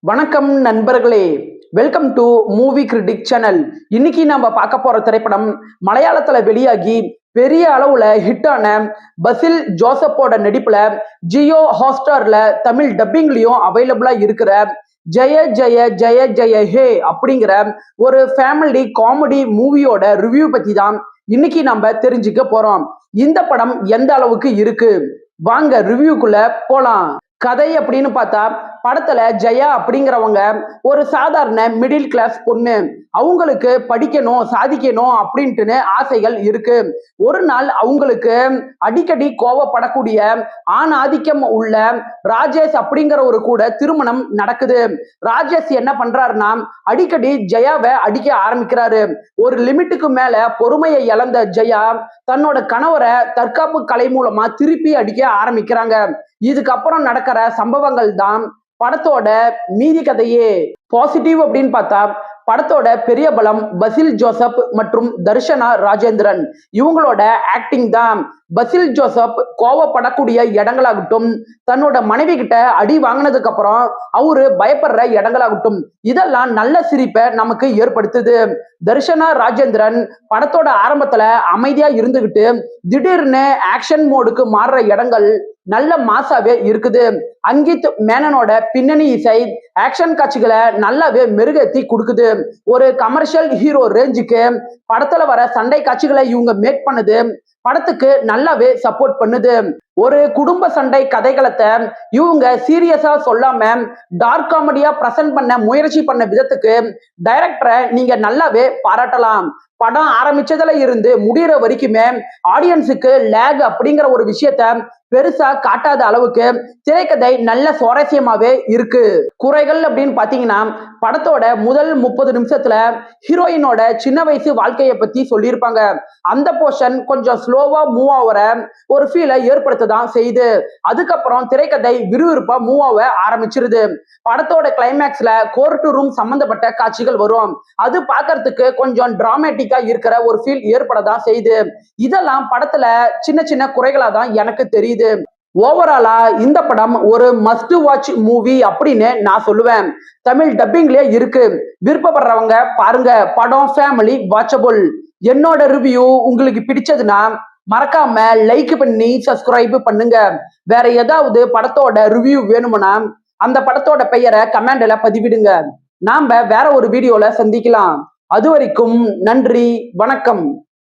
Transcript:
வணக்கம் நண்பர்களே, welcome to movie critic channel. இன்னைக்கு நம்ம பார்க்க போற திரைப்படம் மலையாளத்துல வெளியாகி பெரிய அளவுல ஹிட்டான பசில் ஜோசப்போட நடிப்புல ஜியோ ஹாட்ஸ்டார்ல தமிழ் டப்பிங்லயும் அவைலபிளா இருக்கிற ஜெய ஜெய ஜெய ஜெய ஹே அப்படிங்கிற ஒரு ஃபேமிலி காமெடி மூவியோட ரிவ்யூ பத்தி தான் இன்னைக்கு நம்ம தெரிஞ்சுக்க போறோம். இந்த படம் எந்த அளவுக்கு இருக்கு, வாங்க ரிவ்யூக்குள்ள போலாம். கதை அப்படின்னு பார்த்தா, படத்துல ஜெயா அப்படிங்கிறவங்க ஒரு சாதாரண மிடில் கிளாஸ் பொண்ணு. அவங்களுக்கு படிக்கணும், சாதிக்கணும் அப்படின்ட்டுன்னு ஆசைகள் இருக்கு. ஒரு நாள் அவங்களுக்கு அடிக்கடி கோவப்படக்கூடிய ஆண் ஆதிக்கம் உள்ள ராஜேஷ் அப்படிங்கிற ஒரு கூட திருமணம் நடக்குது. ராஜேஷ் என்ன பண்றாருன்னா, அடிக்கடி ஜெயாவை அடிக்க ஆரம்பிக்கிறாரு. ஒரு லிமிட்டுக்கு மேல பொறுமையை இழந்த ஜெயா தன்னோட கணவரை தற்காப்பு கலை மூலமா திருப்பி அடிக்க ஆரம்பிக்கிறாங்க. இதுக்கப்புறம் நடக்கிற சம்பவங்கள் தான் படத்தோட மீதி கதையே. பாசிட்டிவ் அப்படின்னு பார்த்தா, படத்தோட பெரிய பலம் பசில் ஜோசப் மற்றும் தர்ஷனா ராஜேந்திரன், இவங்களோட ஆக்டிங் தான். பசில் ஜோசப் கோவப்படக்கூடிய இடங்களாகட்டும், தன்னோட மனைவி கிட்ட அடி வாங்கினதுக்கு அப்புறம் அவரு பயப்படுற இடங்களாகட்டும், இதெல்லாம் நல்ல சிரிப்பை நமக்கு ஏற்படுத்துது. தர்ஷனா ராஜேந்திரன் படத்தோட ஆரம்பத்துல அமைதியா இருந்துகிட்டு திடீர்னு ஆக்ஷன் மோடுக்கு மாறுற இடங்கள் நல்ல மாசாவே இருக்குது. அங்கித் மேனனோட பின்னணி இசை ஆக்ஷன் காட்சிகளை நல்லாவே மெருகேத்தி கொடுக்குது. ஒரு கமர்ஷியல் ஹீரோ ரேஞ்சுக்கு படத்துல வர சண்டை காட்சிகளை இவங்க மேக் பண்ணுது படத்துக்கு நல்லாவே சப்போர்ட் பண்ணுது. ஒரு குடும்ப சண்டை கதைகளத்தை இவங்க சீரியஸா சொல்லாம டார்க் காமெடியா பிரசன்ட் பண்ண முயற்சி பண்ண விதத்துக்கு டைரக்டரை நீங்க நல்லாவே பாராட்டலாம். படம் ஆரம்பிச்சதுல இருந்து முடிகிற வரைக்குமே ஆடியன்ஸுக்கு லேக் அப்படிங்கிற ஒரு விஷயத்த பெருசா காட்டாத அளவுக்கு திரைக்கதை நல்ல சுவாரஸ்யமாவே இருக்கு. குறைகள் அப்படின்னு பாத்தீங்கன்னா, படத்தோட முதல் 30 நிமிஷத்துல ஹீரோயினோட சின்ன வயசு வாழ்க்கையை பத்தி சொல்லியிருப்பாங்க. அந்த போர்ஷன் கொஞ்சம் ஸ்லோவா மூவ் ஆகிற ஒரு ஃபீலை ஏற்படுத்ததான் செய்யுது. அதுக்கப்புறம் திரைக்கதை விறுவிறுப்பா மூவ் ஆக ஆரம்பிச்சிருது. படத்தோட கிளைமேக்ஸ்ல கோர்ட் ரூம் சம்பந்தப்பட்ட காட்சிகள் வரும். அது பார்க்கறதுக்கு கொஞ்சம் டிராமேட்டிக்கா இருக்கிற ஒரு ஃபீல் ஏற்படதான் செய்யுது. இதெல்லாம் படத்துல சின்ன சின்ன குறைகளா தான் எனக்கு தெரியுது. ஓவராலா இந்த படம் ஒரு மஸ்ட் வாட்ச் மூவி அப்படின்னு நான் சொல்லுவேன். தமிழ் டப்பிங்லயே இருக்கு, விருப்பப்படுறவங்க பாருங்க. படம் ஃபேமிலி வாட்சபிள். என்னோட ரிவ்யூ உங்களுக்கு பிடிச்சதுன்னா மறக்காம லைக் பண்ணி சப்ஸ்கிரைப் பண்ணுங்க. வேற ஏதாவது படத்தோட ரிவ்யூ வேணும்னா அந்த படத்தோட பெயரை கமெண்ட்ல பதிவிடுங்க. நாம வேற ஒரு வீடியோல சந்திக்கலாம். அது வரைக்கும் நன்றி, வணக்கம்.